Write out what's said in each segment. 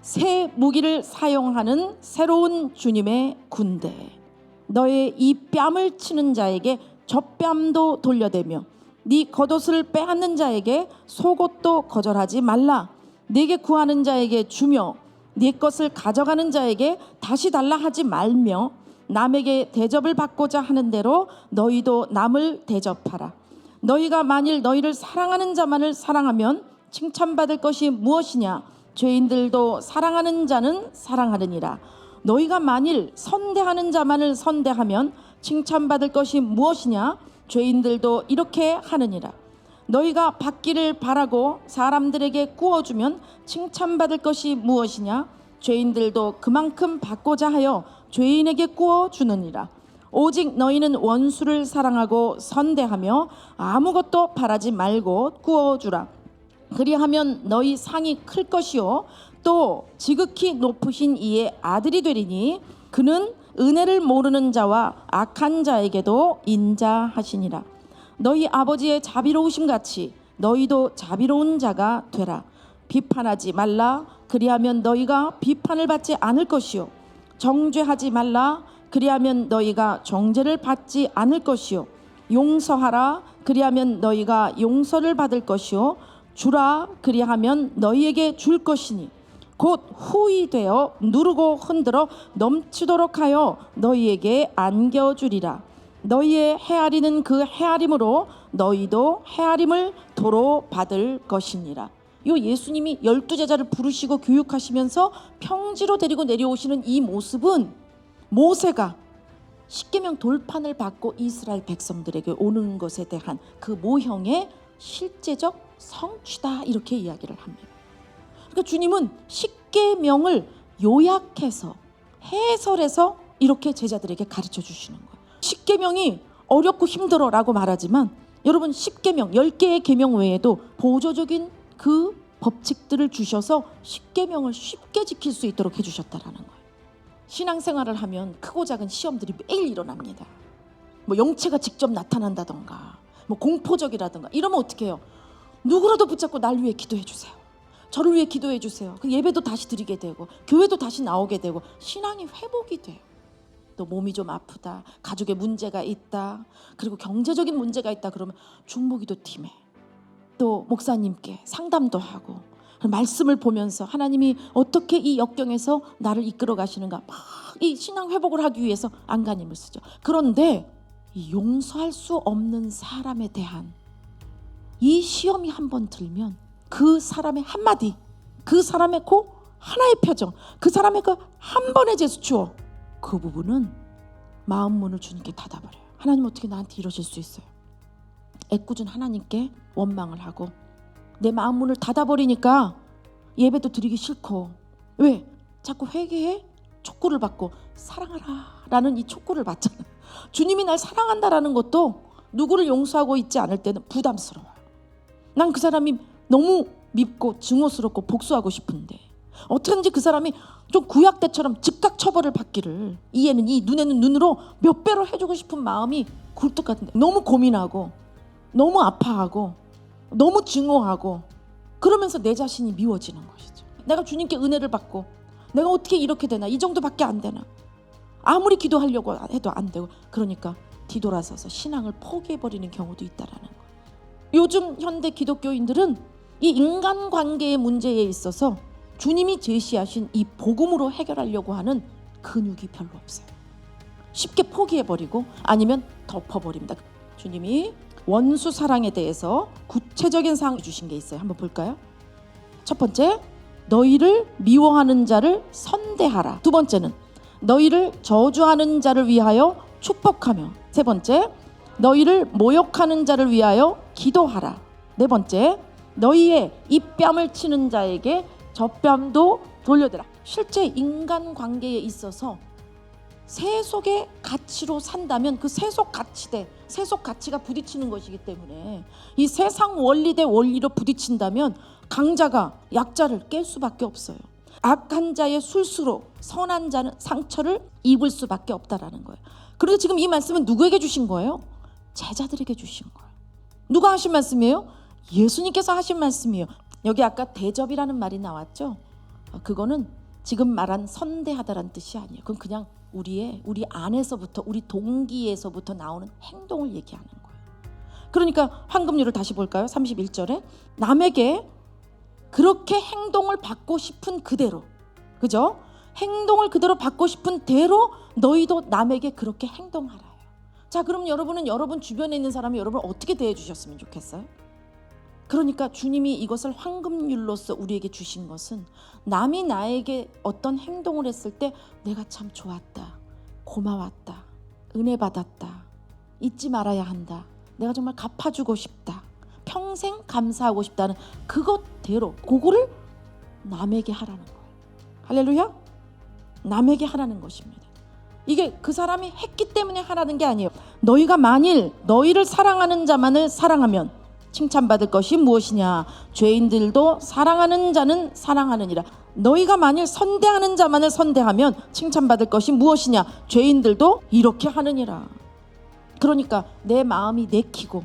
새 무기를 사용하는 새로운 주님의 군대. 너의 이 뺨을 치는 자에게 젖뺨도 돌려대며 네 겉옷을 빼앗는 자에게 속옷도 거절하지 말라. 네게 구하는 자에게 주며 네 것을 가져가는 자에게 다시 달라 하지 말며 남에게 대접을 받고자 하는 대로 너희도 남을 대접하라. 너희가 만일 너희를 사랑하는 자만을 사랑하면 칭찬받을 것이 무엇이냐? 죄인들도 사랑하는 자는 사랑하느니라. 너희가 만일 선대하는 자만을 선대하면 칭찬받을 것이 무엇이냐? 죄인들도 이렇게 하느니라. 너희가 받기를 바라고 사람들에게 구워주면 칭찬받을 것이 무엇이냐? 죄인들도 그만큼 받고자 하여 죄인에게 구워주느니라. 오직 너희는 원수를 사랑하고 선대하며 아무것도 바라지 말고 구워주라. 그리하면 너희 상이 클 것이요 또 지극히 높으신 이의 아들이 되리니 그는 은혜를 모르는 자와 악한 자에게도 인자하시니라. 너희 아버지의 자비로우심 같이 너희도 자비로운 자가 되라. 비판하지 말라. 그리하면 너희가 비판을 받지 않을 것이요 정죄하지 말라. 그리하면 너희가 정죄를 받지 않을 것이요 용서하라. 그리하면 너희가 용서를 받을 것이요 주라. 그리하면 너희에게 줄 것이니 곧 후히 되어 누르고 흔들어 넘치도록 하여 너희에게 안겨주리라. 너희의 헤아리는 그 헤아림으로 너희도 헤아림을 도로 받을 것이니라. 요 예수님이 12제자를 부르시고 교육하시면서 평지로 데리고 내려오시는 이 모습은 모세가 십계명 돌판을 받고 이스라엘 백성들에게 오는 것에 대한 그 모형의 실제적 성취다, 이렇게 이야기를 합니다. 그러니까 주님은 십계명을 요약해서 해설해서 이렇게 제자들에게 가르쳐 주시는 거예요. 십계명이 어렵고 힘들어라고 말하지만 여러분, 십계명 10개의 계명 외에도 보조적인 그 법칙들을 주셔서 십계명을 쉽게 지킬 수 있도록 해주셨다라는 거예요. 신앙생활을 하면 크고 작은 시험들이 매일 일어납니다. 뭐 영체가 직접 나타난다던가 뭐 공포적이라던가 이러면 어떻게 해요? 누구라도 붙잡고 날 위해 기도해 주세요. 저를 위해 기도해 주세요. 그 예배도 다시 드리게 되고 교회도 다시 나오게 되고 신앙이 회복이 돼요. 또 몸이 좀 아프다, 가족에 문제가 있다, 그리고 경제적인 문제가 있다 그러면 중보기도 팀에 또 목사님께 상담도 하고 말씀을 보면서 하나님이 어떻게 이 역경에서 나를 이끌어 가시는가 막 이 신앙 회복을 하기 위해서 안간힘을 쓰죠. 그런데 이 용서할 수 없는 사람에 대한 이 시험이 한번 들면 그 사람의 한마디, 그 사람의 그 하나의 표정, 그 사람의 그 한 번의 제스처, 그 부분은 마음 문을 주님께 닫아버려요. 하나님 어떻게 나한테 이러실 수 있어요? 애꿎은 하나님께 원망을 하고 내 마음 문을 닫아버리니까 예배도 드리기 싫고, 왜? 자꾸 회개해? 촉구를 받고 사랑하라 라는 이 촉구를 받잖아요. 주님이 날 사랑한다라는 것도 누구를 용서하고 있지 않을 때는 부담스러워요. 난 그 사람이 너무 밉고 증오스럽고 복수하고 싶은데 어떻게든지 그 사람이 좀 구약 때처럼 즉각 처벌을 받기를, 이에는 이 눈에는 눈으로 몇 배로 해주고 싶은 마음이 굴뚝 같은데 너무 고민하고 너무 아파하고 너무 증오하고 그러면서 내 자신이 미워지는 것이죠. 내가 주님께 은혜를 받고 내가 어떻게 이렇게 되나, 이 정도밖에 안 되나, 아무리 기도하려고 해도 안 되고, 그러니까 뒤돌아서서 신앙을 포기해버리는 경우도 있다라는 거예요. 요즘 현대 기독교인들은 이 인간관계의 문제에 있어서 주님이 제시하신 이 복음으로 해결하려고 하는 근육이 별로 없어요. 쉽게 포기해버리고 아니면 덮어버립니다. 주님이 원수 사랑에 대해서 구체적인 사항을 주신 게 있어요. 한번 볼까요? 첫 번째, 너희를 미워하는 자를 선대하라. 두 번째는 너희를 저주하는 자를 위하여 축복하며, 세 번째, 너희를 모욕하는 자를 위하여 기도하라. 네 번째, 너희의 입뺨을 치는 자에게 젖뺨도 돌려대라. 실제 인간관계에 있어서 세속의 가치로 산다면 그 세속 가치대, 세속 가치가 부딪히는 것이기 때문에 이 세상 원리 대 원리로 부딪힌다면 강자가 약자를 깰 수밖에 없어요. 악한 자의 술수로 선한 자는 상처를 입을 수밖에 없다라는 거예요. 그런데 지금 이 말씀은 누구에게 주신 거예요? 제자들에게 주신 거예요. 누가 하신 말씀이에요? 예수님께서 하신 말씀이에요. 여기 아까 대접이라는 말이 나왔죠. 그거는 지금 말한 선대하다란 뜻이 아니에요. 그건 그냥 우리 안에서부터, 우리 동기에서부터 나오는 행동을 얘기하는 거예요. 그러니까 황금률을 다시 볼까요? 31절에 남에게 그렇게 행동을 받고 싶은 그대로, 그죠? 행동을 그대로 받고 싶은 대로 너희도 남에게 그렇게 행동하라. 자, 그럼 여러분은 여러분 주변에 있는 사람이 여러분을 어떻게 대해 주셨으면 좋겠어요? 그러니까 주님이 이것을 황금률로서 우리에게 주신 것은 남이 나에게 어떤 행동을 했을 때 내가 참 좋았다, 고마웠다, 은혜 받았다, 잊지 말아야 한다, 내가 정말 갚아주고 싶다, 평생 감사하고 싶다는 그것대로 그거를 남에게 하라는 거예요. 할렐루야. 남에게 하라는 것입니다. 이게 그 사람이 했기 때문에 하라는 게 아니에요. 너희가 만일 너희를 사랑하는 자만을 사랑하면 칭찬받을 것이 무엇이냐? 죄인들도 사랑하는 자는 사랑하느니라. 너희가 만일 선대하는 자만을 선대하면 칭찬받을 것이 무엇이냐? 죄인들도 이렇게 하느니라. 그러니까 내 마음이 내키고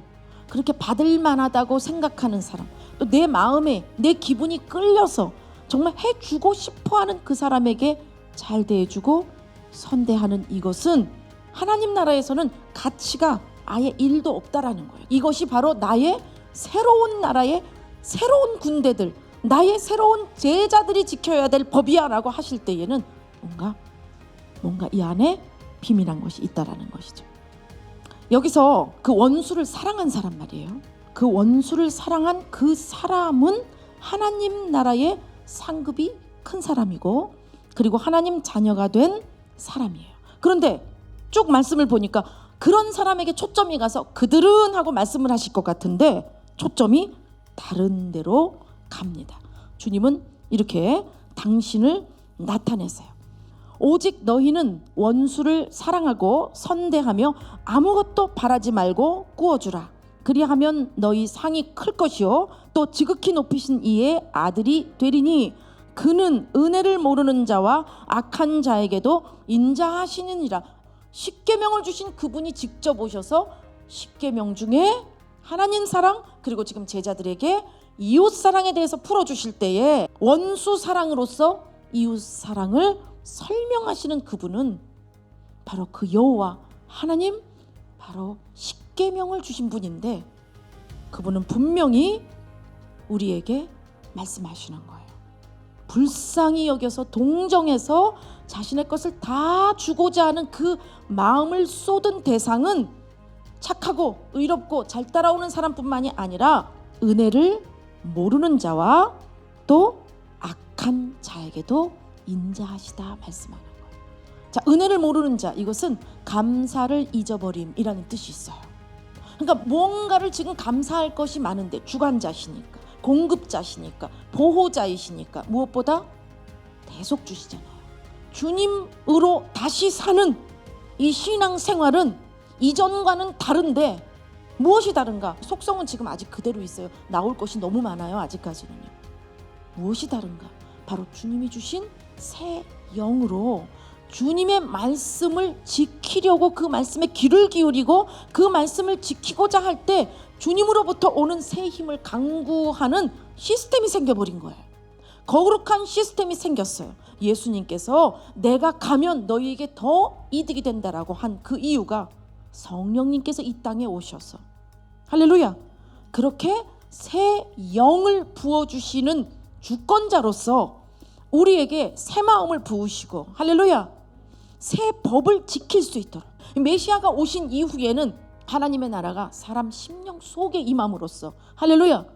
그렇게 받을 만하다고 생각하는 사람, 또 내 마음에 내 기분이 끌려서 정말 해주고 싶어하는 그 사람에게 잘 대해주고 선대하는 이것은 하나님 나라에서는 가치가 아예 1도 없다라는 거예요. 이것이 바로 나의 새로운 나라의 새로운 군대들, 나의 새로운 제자들이 지켜야 될 법이야 라고 하실 때에는 뭔가 이 안에 비밀한 것이 있다라는 것이죠. 여기서 그 원수를 사랑한 사람 말이에요. 그 원수를 사랑한 그 사람은 하나님 나라의 상급이 큰 사람이고, 그리고 하나님 자녀가 된 사람이에요. 그런데 쭉 말씀을 보니까 그런 사람에게 초점이 가서 그들은 하고 말씀을 하실 것 같은데 초점이 다른 데로 갑니다. 주님은 이렇게 당신을 나타내세요. 오직 너희는 원수를 사랑하고 선대하며 아무것도 바라지 말고 꾸어주라. 그리하면 너희 상이 클 것이요 또 지극히 높이신 이의 아들이 되리니 그는 은혜를 모르는 자와 악한 자에게도 인자하시느니라. 십계명을 주신 그분이 직접 오셔서 십계명 중에 하나님 사랑, 그리고 지금 제자들에게 이웃 사랑에 대해서 풀어주실 때에 원수 사랑으로서 이웃 사랑을 설명하시는 그분은 바로 그 여호와 하나님, 바로 십계명을 주신 분인데 그분은 분명히 우리에게 말씀하시는 거예요. 불쌍히 여겨서 동정해서 자신의 것을 다 주고자 하는 그 마음을 쏟은 대상은 착하고 의롭고 잘 따라오는 사람뿐만이 아니라 은혜를 모르는 자와 또 악한 자에게도 인자하시다 말씀하는 거예요. 자, 은혜를 모르는 자, 이것은 감사를 잊어버림이라는 뜻이 있어요. 그러니까 뭔가를 지금 감사할 것이 많은데 주관자시니까, 공급자시니까, 보호자이시니까 무엇보다 대속주시잖아요. 주님으로 다시 사는 이 신앙 생활은 이전과는 다른데 무엇이 다른가? 속성은 지금 아직 그대로 있어요. 나올 것이 너무 많아요. 아직까지는요. 무엇이 다른가? 바로 주님이 주신 새 영으로 주님의 말씀을 지키려고 그 말씀에 귀를 기울이고 그 말씀을 지키고자 할 때 주님으로부터 오는 새 힘을 강구하는 시스템이 생겨버린 거예요. 거룩한 시스템이 생겼어요. 예수님께서 내가 가면 너희에게 더 이득이 된다라고 한 그 이유가 성령님께서 이 땅에 오셔서, 할렐루야, 그렇게 새 영을 부어주시는 주권자로서 우리에게 새 마음을 부으시고, 할렐루야, 새 법을 지킬 수 있도록 메시아가 오신 이후에는 하나님의 나라가 사람 심령 속에 임함으로써, 할렐루야,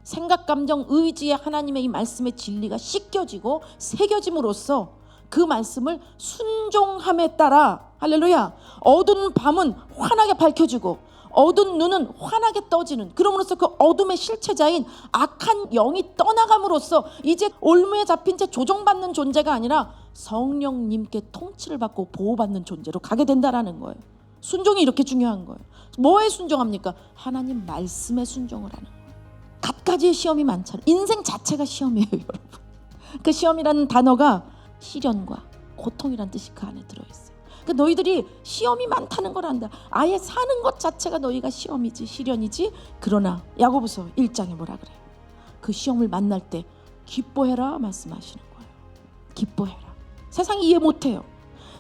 생각, 감정, 의지에 하나님의 이 말씀의 진리가 씻겨지고 새겨짐으로써 그 말씀을 순종함에 따라, 할렐루야, 어두운 밤은 환하게 밝혀지고 어두운 눈은 환하게 떠지는, 그럼으로써 그 어둠의 실체자인 악한 영이 떠나감으로써 이제 올무에 잡힌 채 조종받는 존재가 아니라 성령님께 통치를 받고 보호받는 존재로 가게 된다라는 거예요. 순종이 이렇게 중요한 거예요. 뭐에 순종합니까? 하나님 말씀에 순종을 하는 거예요. 갖가지의 시험이 많잖아요. 인생 자체가 시험이에요, 여러분. 그 시험이라는 단어가 시련과 고통이라는 뜻이 그 안에 들어있어요. 그러니까 너희들이 시험이 많다는 걸 안다. 아예 사는 것 자체가 너희가 시험이지, 시련이지. 그러나 야고보서 1장에 뭐라 그래요? 그 시험을 만날 때 기뻐해라 말씀하시는 거예요. 기뻐해라. 세상이 이해 못해요.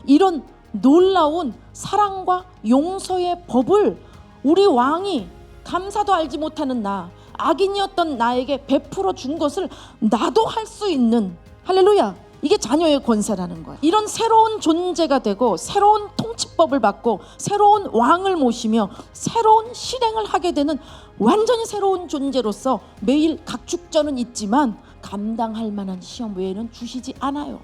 이런 놀라운 사랑과 용서의 법을 우리 왕이 감사도 알지 못하는 나, 악인이었던 나에게 베풀어 준 것을 나도 할 수 있는, 할렐루야, 이게 자녀의 권세라는 거야. 이런 새로운 존재가 되고 새로운 통치법을 받고 새로운 왕을 모시며 새로운 실행을 하게 되는 완전히 새로운 존재로서 매일 각축전은 있지만 감당할 만한 시험 외에는 주시지 않아요.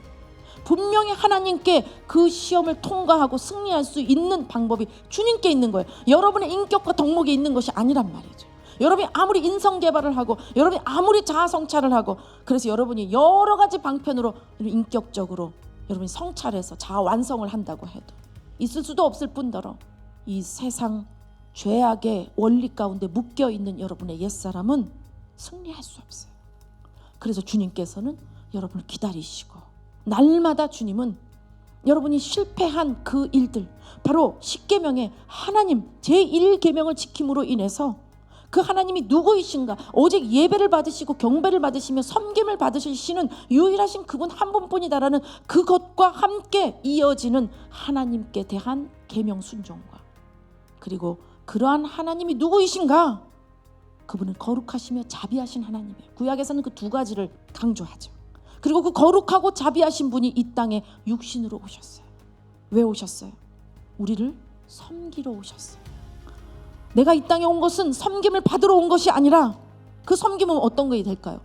분명히 하나님께 그 시험을 통과하고 승리할 수 있는 방법이 주님께 있는 거예요. 여러분의 인격과 덕목에 있는 것이 아니란 말이죠. 여러분이 아무리 인성 개발을 하고 여러분이 아무리 자아 성찰을 하고 그래서 여러분이 여러 가지 방편으로 인격적으로 여러분이 성찰해서 자아 완성을 한다고 해도 있을 수도 없을 뿐더러 이 세상 죄악의 원리 가운데 묶여 있는 여러분의 옛사람은 승리할 수 없어요. 그래서 주님께서는 여러분을 기다리시고 날마다 주님은 여러분이 실패한 그 일들, 바로 십계명의 하나님 제1계명을 지킴으로 인해서 그 하나님이 누구이신가, 오직 예배를 받으시고 경배를 받으시며 섬김을 받으시는 유일하신 그분 한 분뿐이다라는 그것과 함께 이어지는 하나님께 대한 계명 순종과, 그리고 그러한 하나님이 누구이신가, 그분은 거룩하시며 자비하신 하나님이에요. 구약에서는 그 두 가지를 강조하죠. 그리고 그 거룩하고 자비하신 분이 이 땅에 육신으로 오셨어요. 왜 오셨어요? 우리를 섬기러 오셨어요. 내가 이 땅에 온 것은 섬김을 받으러 온 것이 아니라, 그 섬김은 어떤 것이 될까요?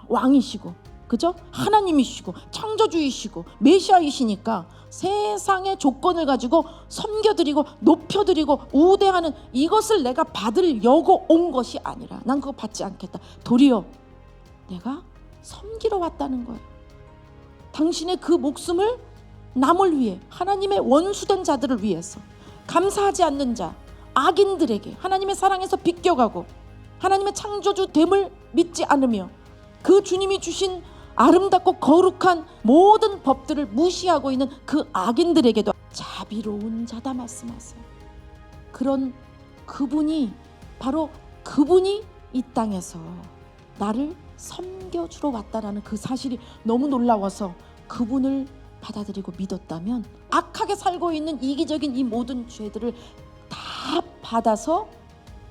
왕이시고, 그죠? 하나님이시고 창조주이시고 메시아이시니까 세상의 조건을 가지고 섬겨드리고 높여드리고 우대하는 이것을 내가 받으려고 온 것이 아니라, 난 그거 받지 않겠다. 도리어 내가 섬기러 왔다는 거예요. 당신의 그 목숨을 남을 위해, 하나님의 원수된 자들을 위해서, 감사하지 않는 자, 악인들에게 하나님의 사랑에서 비껴가고 하나님의 창조주됨을 믿지 않으며 그 주님이 주신 아름답고 거룩한 모든 법들을 무시하고 있는 그 악인들에게도 자비로운 자다 말씀하세요. 그런 그분이, 바로 그분이 이 땅에서 나를 섬겨주러 왔다라는 그 사실이 너무 놀라워서 그분을 받아들이고 믿었다면 악하게 살고 있는 이기적인 이 모든 죄들을 다 받아서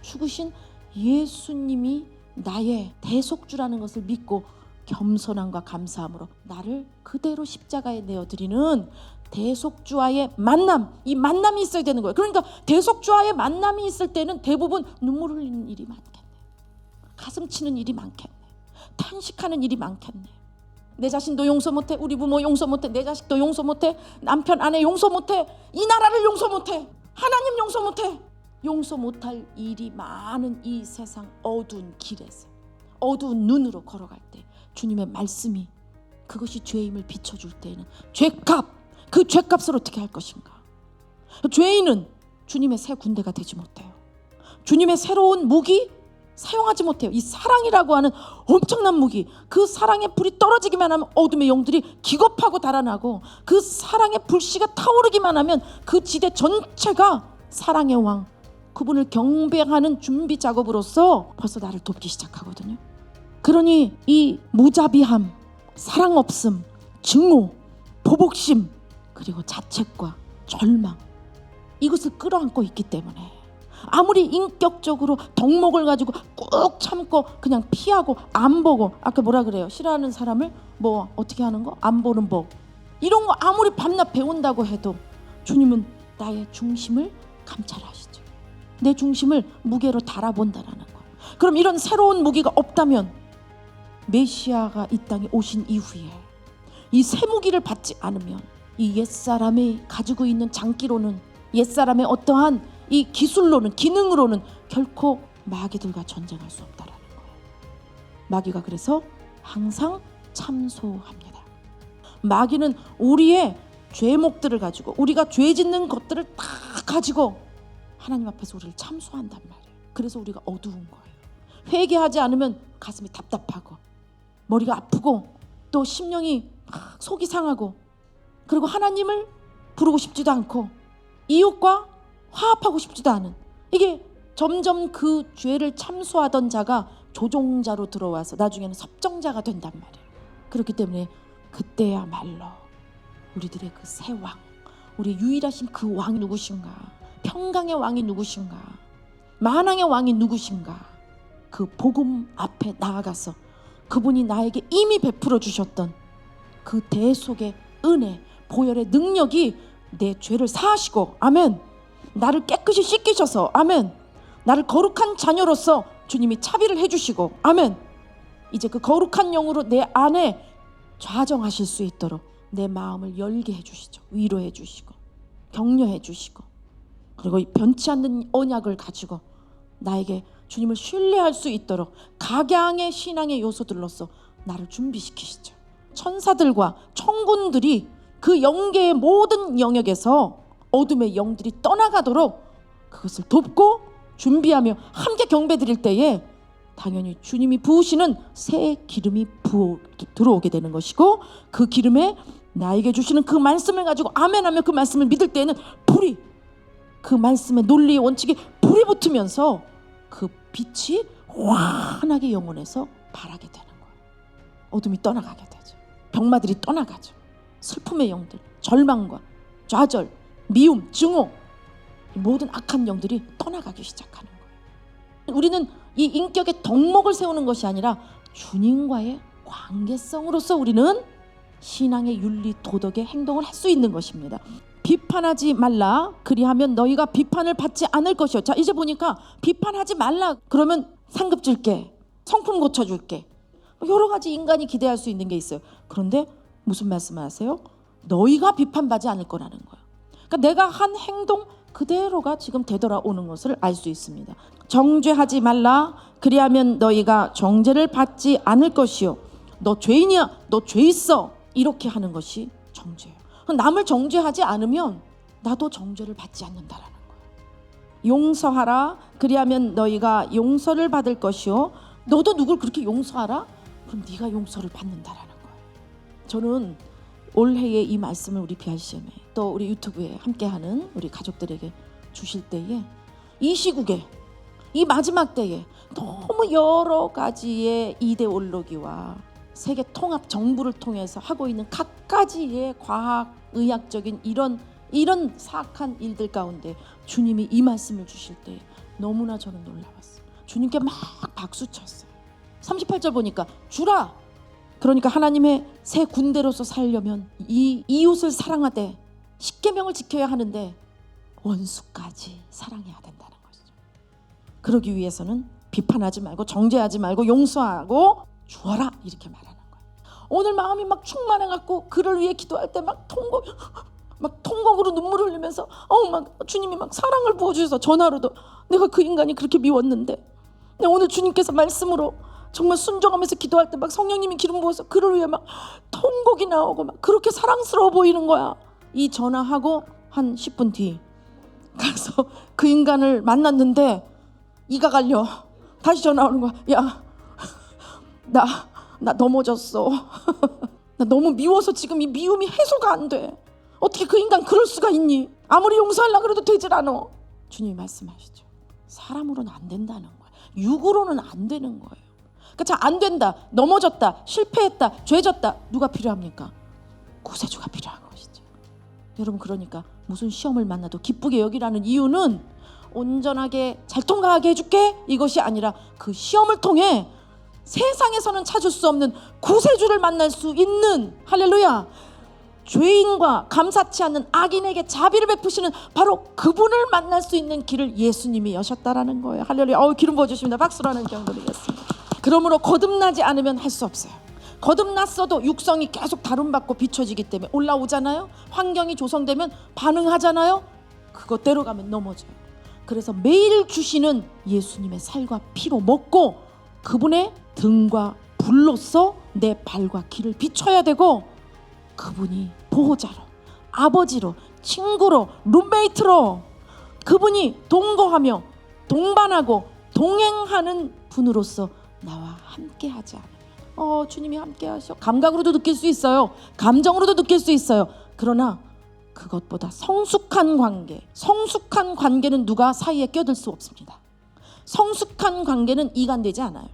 죽으신 예수님이 나의 대속주라는 것을 믿고 겸손함과 감사함으로 나를 그대로 십자가에 내어드리는 대속주와의 만남, 이 만남이 있어야 되는 거예요. 그러니까 대속주와의 만남이 있을 때는 대부분 눈물 흘리는 일이 많겠네, 가슴 치는 일이 많겠네, 탄식하는 일이 많겠네. 내 자신도 용서 못해, 우리 부모 용서 못해, 내 자식도 용서 못해, 남편 아내 용서 못해, 이 나라를 용서 못해, 하나님 용서 못해. 용서 못할 일이 많은 이 세상 어두운 길에서 어두운 눈으로 걸어갈 때 주님의 말씀이 그것이 죄임을 비춰줄 때에는 죄값, 그 죄값을 어떻게 할 것인가. 죄인은 주님의 새 군대가 되지 못해요. 주님의 새로운 무기 사용하지 못해요. 이 사랑이라고 하는 엄청난 무기, 그 사랑의 불이 떨어지기만 하면 어둠의 영들이 기겁하고 달아나고, 그 사랑의 불씨가 타오르기만 하면 그 지대 전체가 사랑의 왕, 그분을 경배하는 준비 작업으로서 벌써 나를 돕기 시작하거든요. 그러니 이 무자비함, 사랑 없음, 증오, 보복심, 그리고 자책과 절망, 이것을 끌어안고 있기 때문에 아무리 인격적으로 덕목을 가지고 꾹 참고 그냥 피하고 안 보고, 아까 뭐라 그래요? 싫어하는 사람을 뭐 어떻게 하는 거? 안 보는 법, 이런 거 아무리 밤낮 배운다고 해도 주님은 나의 중심을 감찰하시죠. 내 중심을 무게로 달아본다라는 거. 그럼 이런 새로운 무기가 없다면 메시아가 이 땅에 오신 이후에 이 새 무기를 받지 않으면 이 옛사람이 가지고 있는 장기로는, 옛사람의 어떠한 이 기술로는, 기능으로는 결코 마귀들과 전쟁할 수 없다라는 거예요. 마귀가 그래서 항상 참소합니다. 마귀는 우리의 죄목들을 가지고, 우리가 죄 짓는 것들을 다 가지고 하나님 앞에서 우리를 참소한단 말이에요. 그래서 우리가 어두운 거예요. 회개하지 않으면 가슴이 답답하고 머리가 아프고 또 심령이 속이 상하고, 그리고 하나님을 부르고 싶지도 않고 이웃과 화합하고 싶지도 않은, 이게 점점 그 죄를 참소하던 자가 조종자로 들어와서 나중에는 섭정자가 된단 말이에요. 그렇기 때문에 그때야말로 우리들의 그 새 왕, 우리 유일하신 그 왕이 누구신가, 평강의 왕이 누구신가, 만왕의 왕이 누구신가, 그 복음 앞에 나아가서 그분이 나에게 이미 베풀어 주셨던 그 대속의 은혜, 보혈의 능력이 내 죄를 사하시고, 아멘, 나를 깨끗이 씻기셔서, 아멘, 나를 거룩한 자녀로서 주님이 차비를 해주시고, 아멘, 이제 그 거룩한 영으로 내 안에 좌정하실 수 있도록 내 마음을 열게 해주시죠. 위로해 주시고 격려해 주시고, 그리고 이 변치 않는 언약을 가지고 나에게 주님을 신뢰할 수 있도록 각양의 신앙의 요소들로서 나를 준비시키시죠. 천사들과 천군들이 그 영계의 모든 영역에서 어둠의 영들이 떠나가도록 그것을 돕고 준비하며 함께 경배드릴 때에 당연히 주님이 부으시는 새 기름이 들어오게 되는 것이고, 그 기름에 나에게 주시는 그 말씀을 가지고 아멘하며 그 말씀을 믿을 때에는 불이, 그 말씀의 논리의 원칙에 불이 붙으면서 그 빛이 환하게 영혼에서 발하게 되는 거예요. 어둠이 떠나가게 되죠. 병마들이 떠나가죠. 슬픔의 영들, 절망과 좌절, 미움, 증오, 모든 악한 영들이 떠나가기 시작하는 거예요. 우리는 이 인격의 덕목을 세우는 것이 아니라 주님과의 관계성으로서 우리는 신앙의 윤리 도덕의 행동을 할 수 있는 것입니다. 비판하지 말라, 그리하면 너희가 비판을 받지 않을 것이요. 자, 이제 보니까 비판하지 말라 그러면 상급 줄게, 성품 고쳐줄게, 여러 가지 인간이 기대할 수 있는 게 있어요. 그런데 무슨 말씀을 하세요? 너희가 비판받지 않을 거라는 거예요. 그러니까 내가 한 행동 그대로가 지금 되돌아오는 것을 알 수 있습니다. 정죄하지 말라, 그리하면 너희가 정죄를 받지 않을 것이요. 너 죄인이야, 너 죄 있어, 이렇게 하는 것이 정죄예요. 남을 정죄하지 않으면 나도 정죄를 받지 않는다라는 거예요. 용서하라, 그리하면 너희가 용서를 받을 것이요. 너도 누굴 그렇게 용서하라? 그럼 네가 용서를 받는다라는 거예요. 저는 올해의 이 말씀을 우리 BRCM에 또 우리 유튜브에 함께하는 우리 가족들에게 주실 때에, 이 시국에, 이 마지막 때에 너무 여러 가지의 이데올로기와 세계 통합 정부를 통해서 하고 있는 각가지의 과학, 의학적인 이런 사악한 일들 가운데 주님이 이 말씀을 주실 때 너무나 저는 놀라웠어요. 주님께 막 박수 쳤어요. 38절 보니까 주라, 그러니까 하나님의 새 군대로서 살려면 이 이웃을 사랑하되 십계명을 지켜야 하는데 원수까지 사랑해야 된다는 것이죠. 그러기 위해서는 비판하지 말고 정죄하지 말고 용서하고 주어라, 이렇게 말하는 거예요. 오늘 마음이 막 충만해갖고 그를 위해 기도할 때 막 통곡으로 눈물을 흘리면서 막 주님이 막 사랑을 부어주셔서 전화로도 내가 그 인간이 그렇게 미웠는데 오늘 주님께서 말씀으로 정말 순종하면서 기도할 때 막 성령님이 기름 부어서 그를 위해 막 통곡이 나오고 막 그렇게 사랑스러워 보이는 거야. 이 전화하고 한 10분 뒤 가서 그 인간을 만났는데 이가 갈려. 다시 전화 오는 거야. 야, 나 넘어졌어. 나 너무 미워서 지금 이 미움이 해소가 안 돼. 어떻게 그 인간 그럴 수가 있니? 아무리 용서하려고 해도 되질 않아. 주님이 말씀하시죠. 사람으로는 안 된다는 거야. 육으로는 안 되는 거예요. 그러니까 안 된다, 넘어졌다, 실패했다, 죄졌다, 누가 필요합니까? 구세주가 필요한 것이죠. 여러분, 그러니까 무슨 시험을 만나도 기쁘게 여기라는 이유는 온전하게 잘 통과하게 해줄게, 이것이 아니라 그 시험을 통해 세상에서는 찾을 수 없는 구세주를 만날 수 있는, 할렐루야, 죄인과 감사치 않는 악인에게 자비를 베푸시는 바로 그분을 만날 수 있는 길을 예수님이 여셨다라는 거예요. 할렐루야. 기름 부어주십니다. 박수로 하는 경험 드리겠습니다. 그러므로 거듭나지 않으면 할 수 없어요. 거듭났어도 육성이 계속 다룬받고 비춰지기 때문에 올라오잖아요. 환경이 조성되면 반응하잖아요. 그것대로 가면 넘어져요. 그래서 매일 주시는 예수님의 살과 피로 먹고 그분의 등과 불로써 내 발과 길을 비춰야 되고, 그분이 보호자로, 아버지로, 친구로, 룸메이트로, 그분이 동거하며 동반하고 동행하는 분으로서 나와 함께 하지 않으면, 주님이 함께 하셔. 감각으로도 느낄 수 있어요. 감정으로도 느낄 수 있어요. 그러나 그것보다 성숙한 관계는 누가 사이에 껴들 수 없습니다. 성숙한 관계는 이간되지 않아요.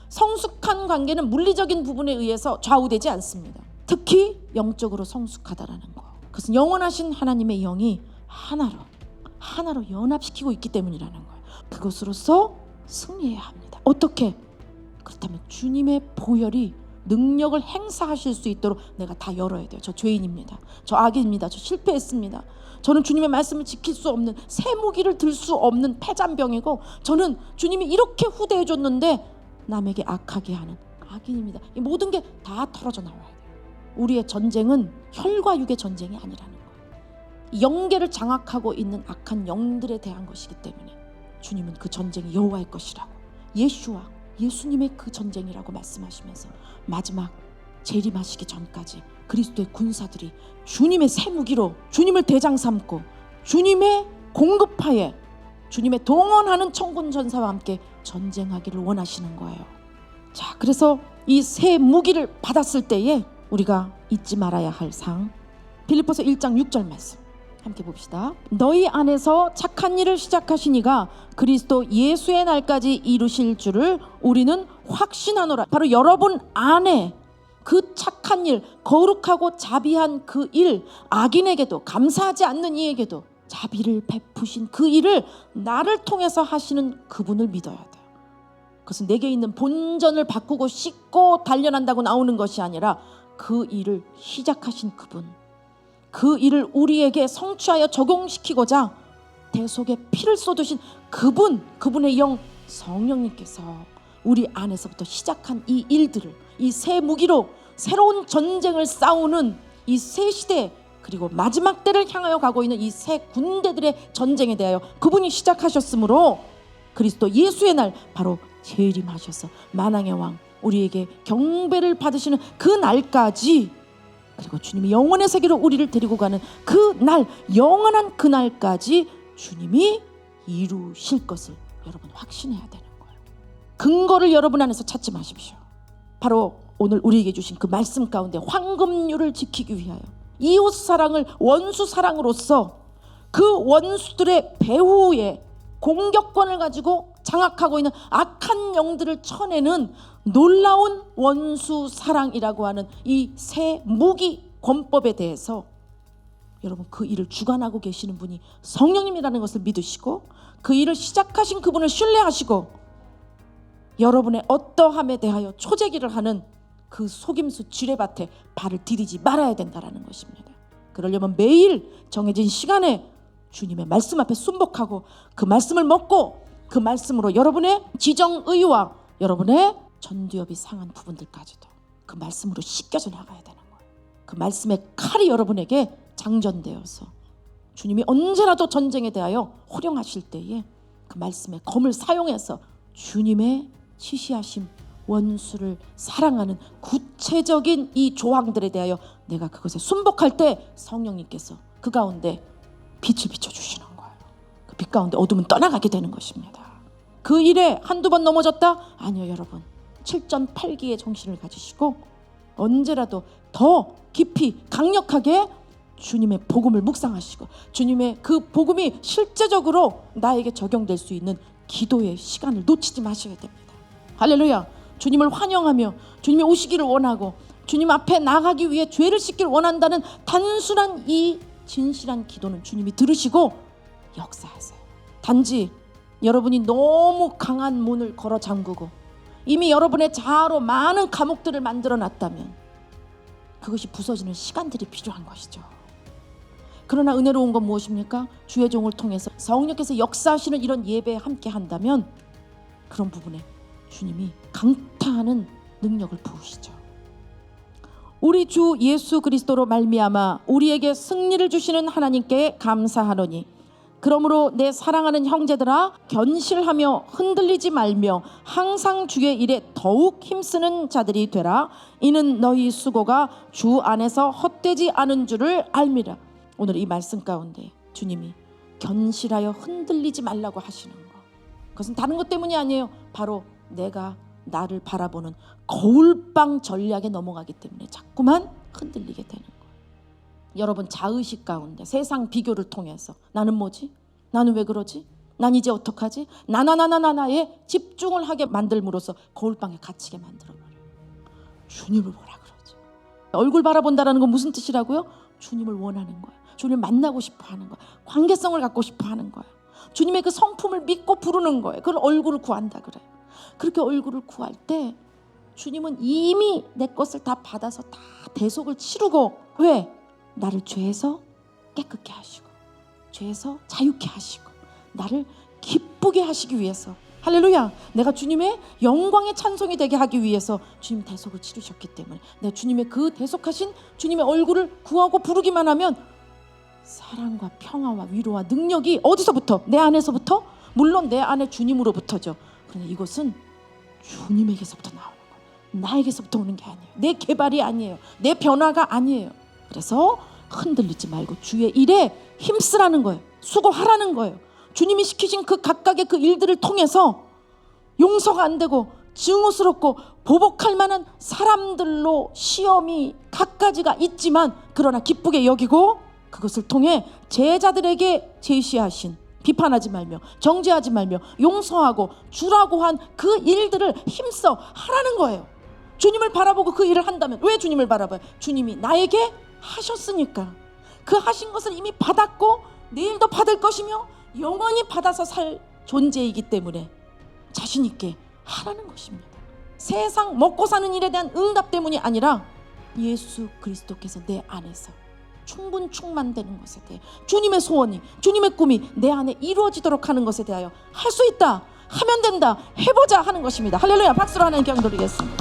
성숙한 관계는 물리적인 부분에 의해서 좌우되지 않습니다. 특히 영적으로 성숙하다라는 거. 그것은 영원하신 하나님의 영이 하나로 연합시키고 있기 때문이라는 거예요. 그것으로서 승리해야 합니다. 어떻게? 그렇다면 주님의 보혈이 능력을 행사하실 수 있도록 내가 다 열어야 돼요. 저 죄인입니다. 저 악인입니다. 저 실패했습니다. 저는 주님의 말씀을 지킬 수 없는, 새 무기를 들 수 없는 패잔병이고, 저는 주님이 이렇게 후대해 줬는데 남에게 악하게 하는 악인입니다. 이 모든 게 다 털어져 나와야 돼요. 우리의 전쟁은 혈과 육의 전쟁이 아니라는 거예요. 영계를 장악하고 있는 악한 영들에 대한 것이기 때문에 주님은 그 전쟁이 여호와의 것이라고, 예수님의 그 전쟁이라고 말씀하시면서 마지막 재림하시기 전까지 그리스도의 군사들이 주님의 새 무기로 주님을 대장 삼고 주님의 공급하에 주님의 동원하는 천군 전사와 함께 전쟁하기를 원하시는 거예요. 자, 그래서 이 새 무기를 받았을 때에 우리가 잊지 말아야 할 상, 빌립보서 1장 6절 말씀 함께 봅시다. 너희 안에서 착한 일을 시작하신 이가 그리스도 예수의 날까지 이루실 줄을 우리는 확신하노라. 바로 여러분 안에 그 착한 일, 거룩하고 자비한 그 일, 악인에게도, 감사하지 않는 이에게도 자비를 베푸신 그 일을 나를 통해서 하시는 그분을 믿어야 돼요. 그것은 내게 있는 본전을 바꾸고 씻고 단련한다고 나오는 것이 아니라 그 일을 시작하신 그분, 그 일을 우리에게 성취하여 적용시키고자 대속의 피를 쏟으신 그분의 영 성령님께서 우리 안에서부터 시작한 이 일들을, 이 새 무기로 새로운 전쟁을 싸우는 이 새 시대, 그리고 마지막 때를 향하여 가고 있는 이 새 군대들의 전쟁에 대하여 그분이 시작하셨으므로 그리스도 예수의 날, 바로 재림하셔서 만왕의 왕 우리에게 경배를 받으시는 그 날까지, 그리고 주님이 영원의 세계로 우리를 데리고 가는 그 날, 영원한 그 날까지 주님이 이루실 것을 여러분 확신해야 되는 거예요. 근거를 여러분 안에서 찾지 마십시오. 바로 오늘 우리에게 주신 그 말씀 가운데 황금률을 지키기 위하여 이웃 사랑을 원수 사랑으로서 그 원수들의 배후에 공격권을 가지고 장악하고 있는 악한 영들을 쳐내는 놀라운 원수 사랑이라고 하는 이 새 무기 권법에 대해서 여러분, 그 일을 주관하고 계시는 분이 성령님이라는 것을 믿으시고 그 일을 시작하신 그분을 신뢰하시고 여러분의 어떠함에 대하여 초재기를 하는 그 속임수 지뢰밭에 발을 디디지 말아야 된다는 것입니다. 그러려면 매일 정해진 시간에 주님의 말씀 앞에 순복하고 그 말씀을 먹고 그 말씀으로 여러분의 지정의와 여러분의 전두엽이 상한 부분들까지도 그 말씀으로 씻겨져 나가야 되는 거예요. 그 말씀의 칼이 여러분에게 장전되어서 주님이 언제라도 전쟁에 대하여 호령하실 때에 그 말씀의 검을 사용해서 주님의 지시하심, 원수를 사랑하는 구체적인 이 조항들에 대하여 내가 그것에 순복할 때 성령님께서 그 가운데 빛을 비춰주시는 거예요. 그 빛 가운데 어둠은 떠나가게 되는 것입니다. 그 일에 한두 번 넘어졌다? 아니요, 여러분. 7전 8기의 정신을 가지시고 언제라도 더 깊이 강력하게 주님의 복음을 묵상하시고 주님의 그 복음이 실제적으로 나에게 적용될 수 있는 기도의 시간을 놓치지 마셔야 됩니다. 할렐루야. 주님을 환영하며 주님이 오시기를 원하고 주님 앞에 나가기 위해 죄를 씻기를 원한다는 단순한 이 진실한 기도는 주님이 들으시고 역사하세요. 단지 여러분이 너무 강한 문을 걸어 잠그고 이미 여러분의 자아로 많은 감옥들을 만들어 놨다면 그것이 부서지는 시간들이 필요한 것이죠. 그러나 은혜로운 건 무엇입니까? 주의 종을 통해서 성령께서 역사하시는 이런 예배에 함께 한다면 그런 부분에 주님이 강타하는 능력을 부으시죠. 우리 주 예수 그리스도로 말미암아 우리에게 승리를 주시는 하나님께 감사하노니 그러므로 내 사랑하는 형제들아 견실하며 흔들리지 말며 항상 주의 일에 더욱 힘쓰는 자들이 되라. 이는 너희 수고가 주 안에서 헛되지 않은 줄을 알미라. 오늘 이 말씀 가운데 주님이 견실하여 흔들리지 말라고 하시는 것, 그것은 다른 것 때문이 아니에요. 바로 내가 나를 바라보는 거울방 전략에 넘어가기 때문에 자꾸만 흔들리게 되는 거예요. 여러분 자의식 가운데 세상 비교를 통해서 나는 뭐지? 나는 왜 그러지? 난 이제 어떡하지? 나나에 집중을 하게 만들므로써 거울방에 갇히게 만들어버려요. 주님을 보라 그러지. 얼굴 바라본다라는 건 무슨 뜻이라고요? 주님을 원하는 거예요. 주님을 만나고 싶어 하는 거예요. 관계성을 갖고 싶어 하는 거예요. 주님의 그 성품을 믿고 부르는 거예요. 그걸 얼굴을 구한다 그래요. 그렇게 얼굴을 구할 때 주님은 이미 내 것을 다 받아서 다 대속을 치르고, 왜? 나를 죄에서 깨끗게 하시고 죄에서 자유케 하시고 나를 기쁘게 하시기 위해서, 할렐루야, 내가 주님의 영광의 찬송이 되게 하기 위해서 주님 대속을 치르셨기 때문에 내가 주님의 그 대속하신 주님의 얼굴을 구하고 부르기만 하면 사랑과 평화와 위로와 능력이 어디서부터? 내 안에서부터? 물론 내 안에 주님으로부터죠. 그런데 이것은 주님에게서부터 나오는 거예요. 나에게서부터 오는 게 아니에요. 내 개발이 아니에요. 내 변화가 아니에요. 그래서 흔들리지 말고 주의 일에 힘쓰라는 거예요. 수고하라는 거예요. 주님이 시키신 그 각각의 그 일들을 통해서 용서가 안 되고 증오스럽고 보복할 만한 사람들로 시험이 각가지가 있지만, 그러나 기쁘게 여기고 그것을 통해 제자들에게 제시하신, 비판하지 말며 정죄하지 말며 용서하고 주라고 한 그 일들을 힘써 하라는 거예요. 주님을 바라보고 그 일을 한다면, 왜 주님을 바라봐요? 주님이 나에게 하셨으니까. 그 하신 것을 이미 받았고 내일도 받을 것이며 영원히 받아서 살 존재이기 때문에 자신 있게 하라는 것입니다. 세상 먹고 사는 일에 대한 응답 때문이 아니라 예수 그리스도께서 내 안에서 충만되는 것에 대해, 주님의 소원이, 주님의 꿈이 내 안에 이루어지도록 하는 것에 대하여 할 수 있다, 하면 된다, 해보자 하는 것입니다. 할렐루야. 박수로 하나님께 영광 돌리겠습니다.